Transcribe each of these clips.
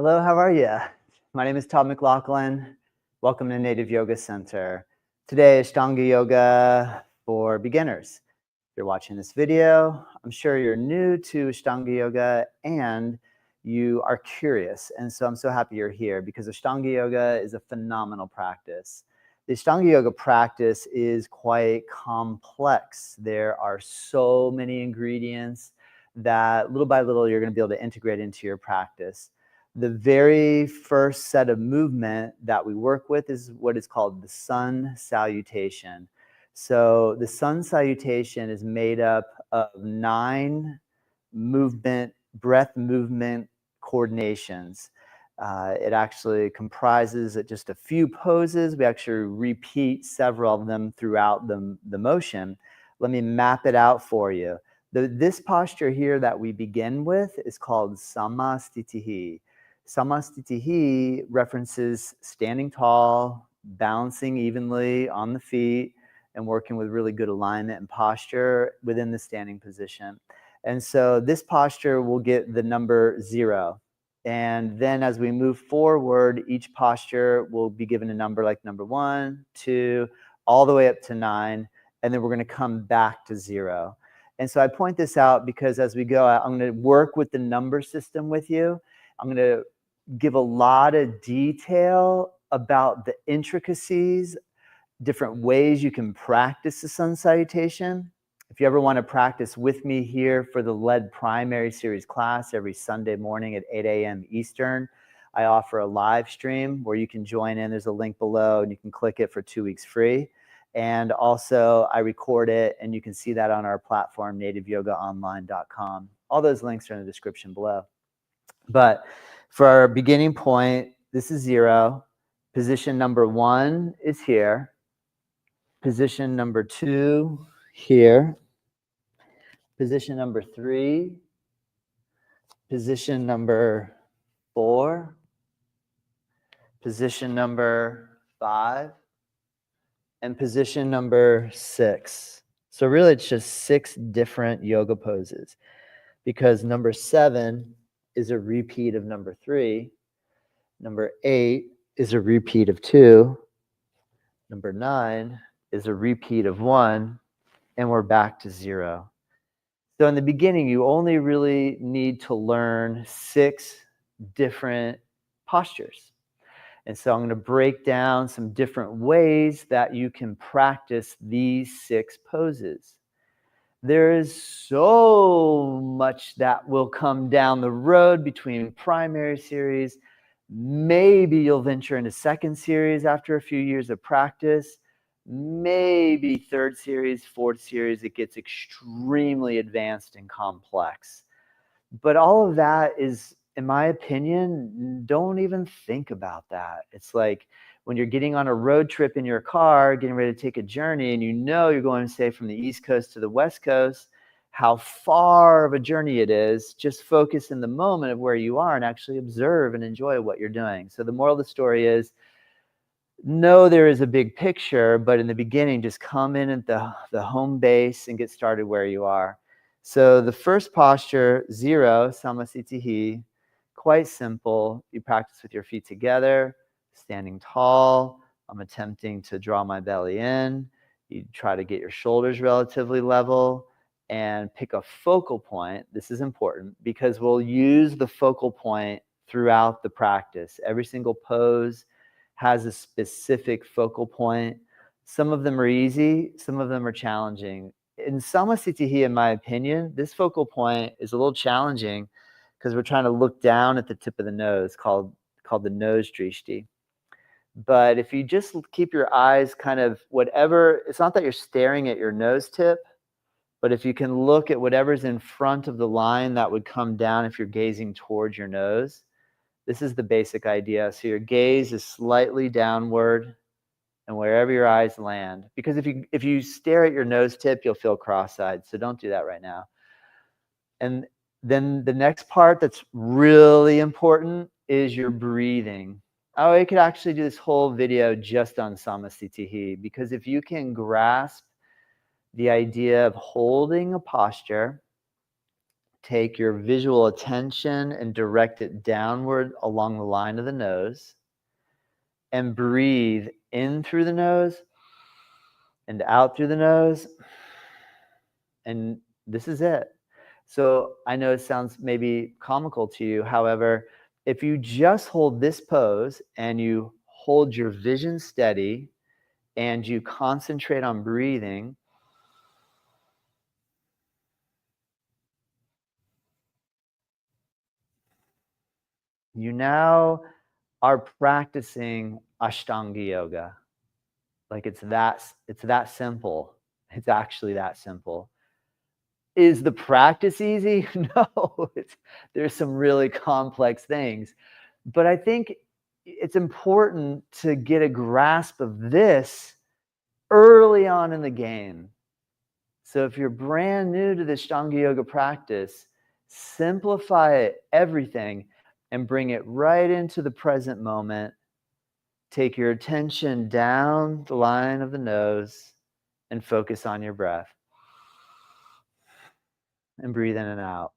Hello, how are you? My name is Todd McLaughlin. Welcome to Native Yoga Center. Today, Ashtanga Yoga for beginners. If you're watching this video, I'm sure you're new to Ashtanga Yoga and you are curious. And so I'm so happy you're here because Ashtanga Yoga is a phenomenal practice. The Ashtanga Yoga practice is quite complex. There are so many ingredients that little by little you're going to be able to integrate into your practice. The very first set of movement that we work with is what is called the sun salutation. So the sun salutation is made up of 9 breath movement coordinations. It actually comprises of just a few poses. We actually repeat several of them throughout the motion. Let me map it out for you. This posture here that we begin with is called samastitihi. Samastitihi references standing tall, balancing evenly on the feet, and working with really good alignment and posture within the standing position. And so this posture will get the number 0. And then as we move forward, each posture will be given a number like number 1, 2, all the way up to 9. And then we're going to come back to 0. And so I point this out because as we go, I'm going to work with the number system with you. I'm going to give a lot of detail about the intricacies, different ways you can practice the sun salutation. If you ever want to practice with me here for the LED primary series class every Sunday morning at 8 a.m. Eastern, I offer a live stream where you can join in. There's a link below and you can click it for 2 weeks free. And also I record it and you can see that on our platform, nativeyogaonline.com. All those links are in the description below. But for our beginning point, this is 0. Position number 1 is here. Position number 2 here. Position number 3. Position number 4. Position number 5. And position number 6. So really it's just 6 different yoga poses because number 7 is a repeat of number 3. Number 8 is a repeat of 2. Number 9 is a repeat of 1. And we're back to 0. So in the beginning, you only really need to learn 6 different postures. And so I'm going to break down some different ways that you can practice these 6 poses. There is so much that will come down the road between primary series. Maybe you'll venture into second series after a few years of practice. Maybe third series, fourth series, it gets extremely advanced and complex. But all of that is, in my opinion, don't even think about that. It's like when you're getting on a road trip in your car, getting ready to take a journey, and you know you're going, say, from the East Coast to the West Coast, how far of a journey it is. Just focus in the moment of where you are and actually observe and enjoy what you're doing. So the moral of the story is, know there is a big picture, but in the beginning, just come in at the home base and get started where you are. So the first posture, 0, samasitihi, quite simple. You practice with your feet together, standing tall. I'm attempting to draw my belly in. You try to get your shoulders relatively level and pick a focal point. This is important because we'll use the focal point throughout the practice. Every single pose has a specific focal point. Some of them are easy, some of them are challenging. In samasitihi, in my opinion, this focal point is a little challenging because we're trying to look down at the tip of the nose, called the nose drishti. But if you just keep your eyes kind of whatever, it's not that you're staring at your nose tip, but if you can look at whatever's in front of the line that would come down if you're gazing towards your nose. This is the basic idea. So your gaze is slightly downward and wherever your eyes land. Because if you stare at your nose tip, you'll feel cross-eyed. So don't do that right now. And then the next part that's really important is your breathing. Oh, I could actually do this whole video just on samasitihi, because if you can grasp the idea of holding a posture take your visual attention and direct it downward along the line of the nose, and breathe in through the nose and out through the nose. And this is it. So I know it sounds maybe comical to you. However, if you just hold this pose and you hold your vision steady and you concentrate on breathing, you now are practicing Ashtanga Yoga. Like it's that simple. It's actually that simple. Is the practice easy? No, there's some really complex things. But I think it's important to get a grasp of this early on in the game. So if you're brand new to the Ashtanga Yoga practice, simplify everything and bring it right into the present moment. Take your attention down the line of the nose and focus on your breath. And breathe in and out.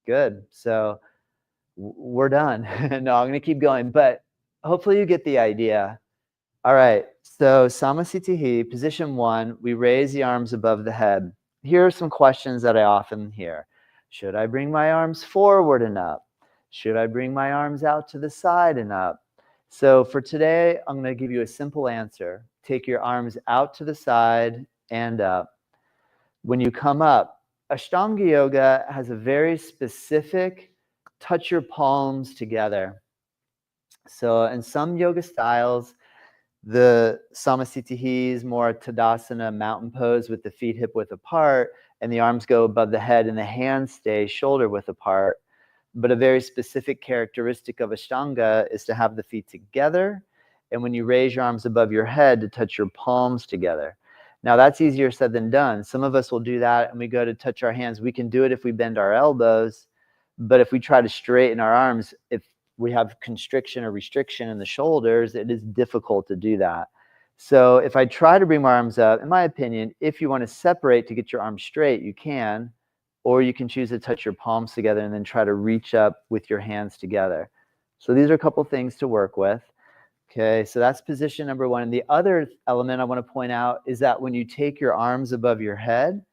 Good. So we're done. No, I'm going to keep going, but hopefully you get the idea. All right. So Samasthiti, position 1, we raise the arms above the head. Here are some questions that I often hear. Should I bring my arms forward and up? Should I bring my arms out to the side and up? So for today, I'm going to give you a simple answer. Take your arms out to the side and up. When you come up, Ashtanga Yoga has a very specific touch your palms together. So in some yoga styles, the Samasthiti is more Tadasana, mountain pose with the feet hip width apart, and the arms go above the head and the hands stay shoulder width apart. But a very specific characteristic of Ashtanga is to have the feet together, and when you raise your arms above your head, to touch your palms together. Now that's easier said than done. Some of us will do that and we go to touch our hands. We can do it if we bend our elbows, but if we try to straighten our arms, if we have constriction or restriction in the shoulders, it is difficult to do that. So if I try to bring my arms up, in my opinion, if you want to separate to get your arms straight, you can, or you can choose to touch your palms together and then try to reach up with your hands together. So these are a couple things to work with. Okay, so that's position number 1. And the other element I want to point out is that when you take your arms above your head,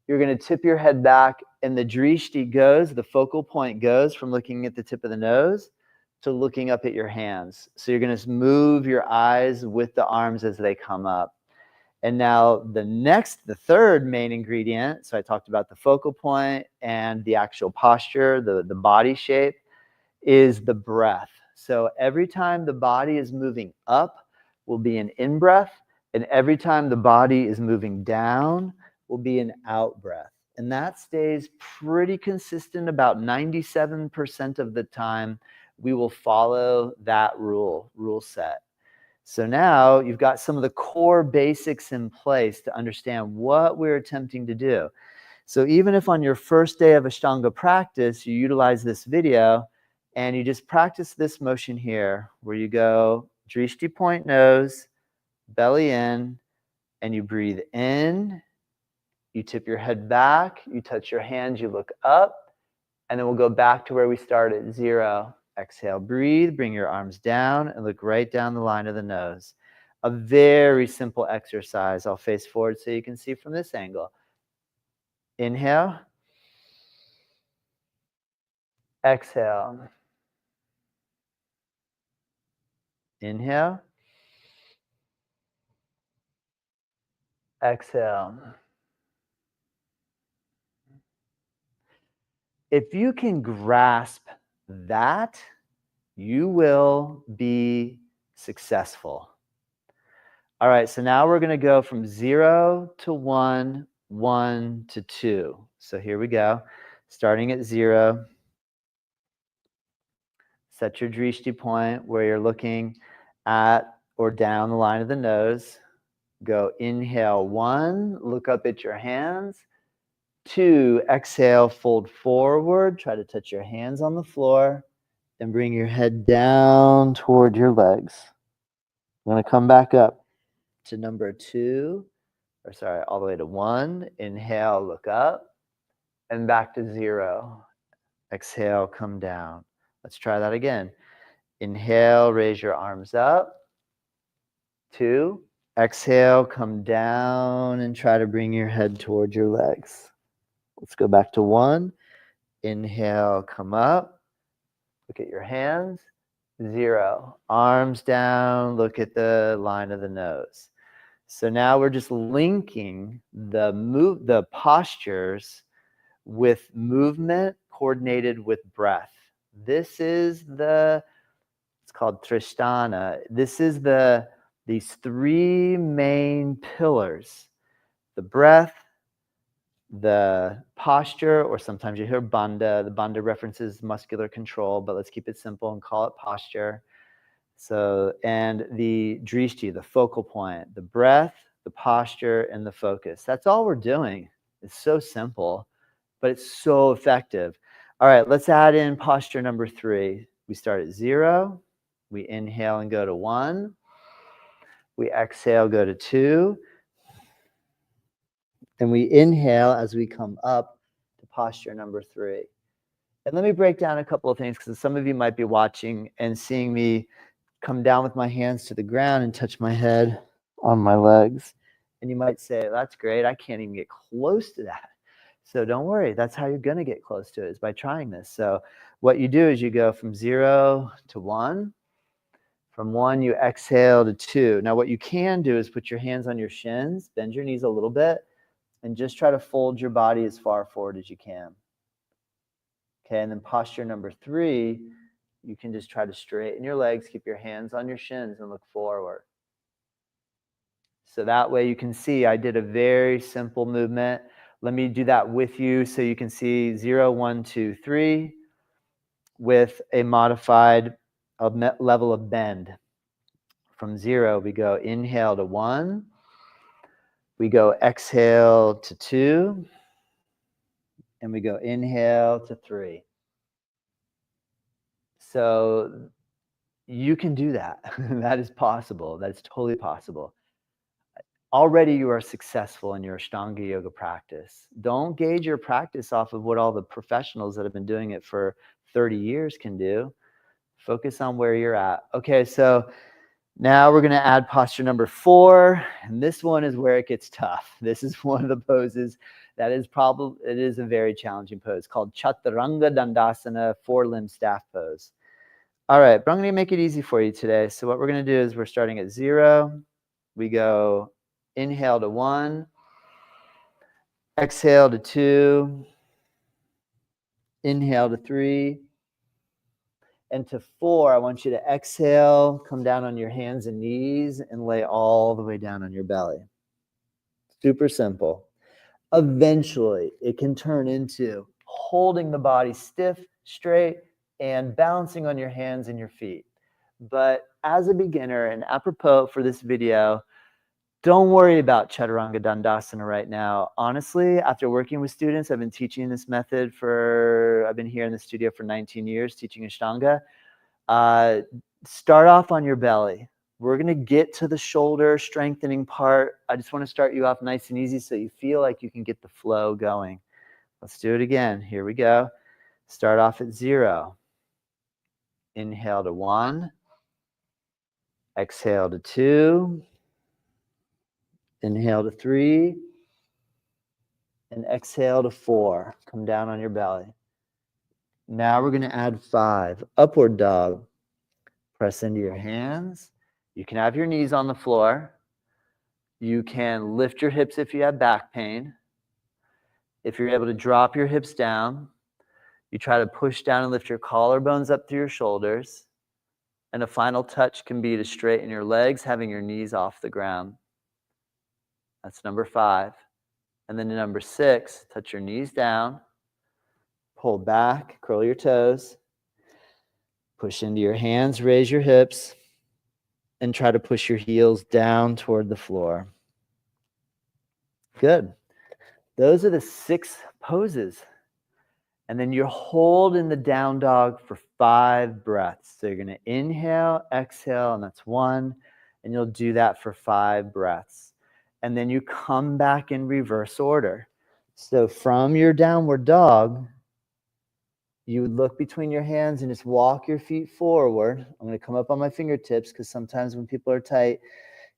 you're going to tip your head back and the drishti goes, the focal point goes from looking at the tip of the nose to looking up at your hands. So you're going to move your eyes with the arms as they come up. And now the third main ingredient, so I talked about the focal point and the actual posture, the body shape, is the breath. So every time the body is moving up will be an in-breath, and every time the body is moving down will be an out-breath. And that stays pretty consistent about 97% of the time. We will follow that rule set. So now you've got some of the core basics in place to understand what we're attempting to do. So even if on your first day of Ashtanga practice, you utilize this video and you just practice this motion here, where you go drishti point nose, belly in, and you breathe in, you tip your head back, you touch your hands, you look up, and then we'll go back to where we started, 0. Exhale, breathe, bring your arms down and look right down the line of the nose. A very simple exercise. I'll face forward so you can see from this angle. Inhale. Exhale. Inhale. Exhale. If you can grasp that, you will be successful. All right, so now we're going to go from 0 to 1, 1 to 2. So here we go. Starting at 0. Set your drishti point where you're looking at or down the line of the nose. Go inhale 1, look up at your hands. 2, exhale, fold forward. Try to touch your hands on the floor and bring your head down toward your legs. I'm going to come back up to number 2, all the way to 1. Inhale, look up. and back to 0. Exhale, come down. Let's try that again. Inhale, raise your arms up. 2. Exhale, come down and try to bring your head towards your legs. Let's go back to 1. Inhale, come up. Look at your hands. 0. Arms down, look at the line of the nose. So now we're just linking the postures with movement coordinated with breath. This is it's called Trishtana. This is these 3 main pillars: the breath, the posture, or sometimes you hear bandha. The bandha references muscular control, but let's keep it simple and call it posture. So, and the drishti, the focal point, the breath, the posture, and the focus. That's all we're doing. It's so simple, but it's so effective. All right, let's add in posture number 3. We start at 0. We inhale and go to 1. We exhale, go to 2. And we inhale as we come up to posture number 3. And let me break down a couple of things, because some of you might be watching and seeing me come down with my hands to the ground and touch my head on my legs. And you might say, that's great. I can't even get close to that. So don't worry. That's how you're going to get close to it, is by trying this. So what you do is you go from 0 to 1. From 1, you exhale to 2. Now what you can do is put your hands on your shins, bend your knees a little bit, and just try to fold your body as far forward as you can. Okay, and then posture number 3, you can just try to straighten your legs, keep your hands on your shins, and look forward. So that way you can see I did a very simple movement. Let me do that with you so you can see 0, 1, 2, 3 with a modified level of bend. From 0, we go inhale to 1. We go exhale to 2. And we go inhale to 3. So you can do that. That is possible. That's totally possible. Already you are successful in your Ashtanga Yoga practice. Don't gauge your practice off of what all the professionals that have been doing it for 30 years can do. Focus on where you're at. Okay, so now we're going to add posture number 4, and this one is where it gets tough. This is one of the poses that is it is a very challenging pose, called Chaturanga Dandasana, 4-limb staff pose. All right, but I'm going to make it easy for you today. So what we're going to do is we're starting at 0. We go inhale to 1, exhale to 2, inhale to 3, and to 4, I want you to exhale, come down on your hands and knees, and lay all the way down on your belly. Super simple. Eventually, it can turn into holding the body stiff, straight, and balancing on your hands and your feet. But as a beginner, and apropos for this video, don't worry about Chaturanga Dandasana right now. Honestly, after working with students, I've been teaching this method I've been here in the studio for 19 years teaching Ashtanga. Start off on your belly. We're going to get to the shoulder strengthening part. I just want to start you off nice and easy so you feel like you can get the flow going. Let's do it again. Here we go. Start off at 0. Inhale to 1. Exhale to 2. Inhale to 3. And exhale to 4. Come down on your belly. Now we're going to add 5. Upward dog. Press into your hands. You can have your knees on the floor. You can lift your hips if you have back pain. If you're able to drop your hips down, you try to push down and lift your collarbones up through your shoulders. And a final touch can be to straighten your legs, having your knees off the ground. That's number 5. And then number 6, touch your knees down, pull back, curl your toes, push into your hands, raise your hips, and try to push your heels down toward the floor. Good. Those are the 6 poses. And then you hold in the down dog for 5 breaths. So you're going to inhale, exhale, and that's 1. And you'll do that for 5 breaths. And then you come back in reverse order. So from your downward dog, you would look between your hands and just walk your feet forward. I'm going to come up on my fingertips because sometimes when people are tight,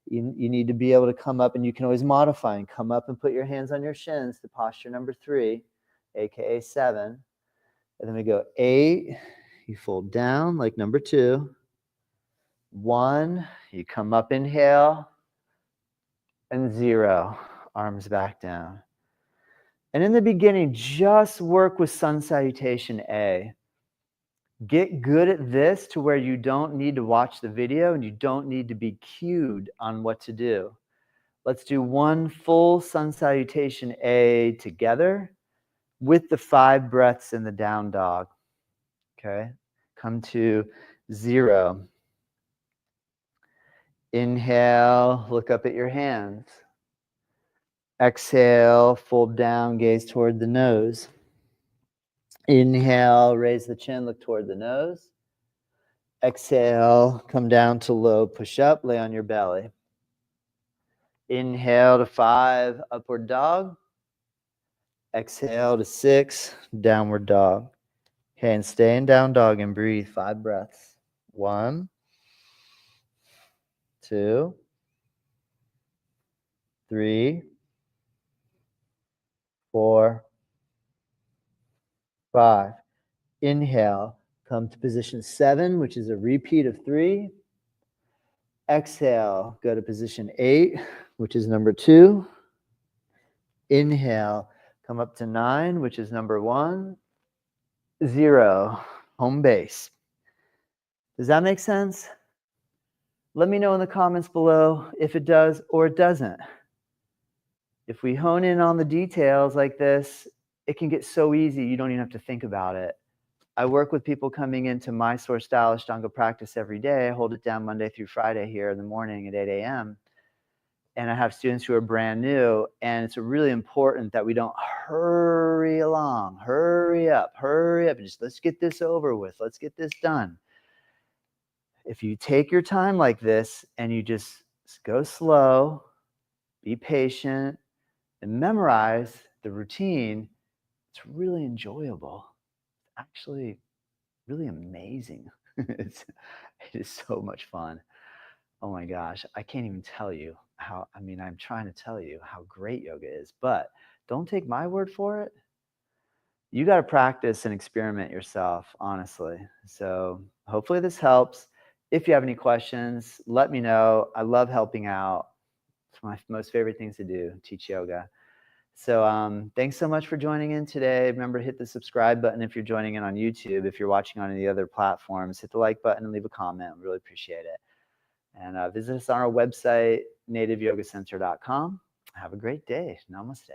you need to be able to come up, and you can always modify and come up and put your hands on your shins to posture number 3, aka 7. And then we go 8, you fold down like number 2. 1, you come up, inhale, and 0, arms back down. And in the beginning, just work with sun salutation A. Get good at this to where you don't need to watch the video and you don't need to be cued on what to do. Let's do one full sun salutation A together with the 5 breaths in the down dog. Okay, come to 0. Inhale, look up at your hands. Exhale, fold down, gaze toward the nose. Inhale, raise the chin, look toward the nose. Exhale, come down to low, push up, lay on your belly. Inhale to 5, upward dog. Exhale to 6, downward dog. Okay, and stay in down dog and breathe 5 breaths. 1, 2, 3, 4, 5. Inhale, come to position 7, which is a repeat of 3. Exhale, go to position 8, which is number 2. Inhale, come up to 9, which is number 1. 0, home base. Does that make sense? Let me know in the comments below if it does or it doesn't. If we hone in on the details like this, it can get so easy you don't even have to think about it. I work with people coming into my source style Ashtanga practice every day. I hold it down Monday through Friday here in the morning at 8 a.m. And I have students who are brand new, and it's really important that we don't hurry along, hurry up, and just let's get this over with. Let's get this done. If you take your time like this and you just go slow, be patient, and memorize the routine, it's really enjoyable. It's actually really amazing. It is so much fun. Oh my gosh, I can't even tell you how, I'm trying to tell you how great yoga is, but don't take my word for it. You got to practice and experiment yourself, honestly. So hopefully this helps. If you have any questions, let me know. I love helping out. It's my most favorite things to do, teach yoga. So thanks so much for joining in today. Remember to hit the subscribe button if you're joining in on YouTube. If you're watching on any other platforms, hit the like button and leave a comment. We really appreciate it. And visit us on our website, nativeyogacenter.com. Have a great day. Namaste.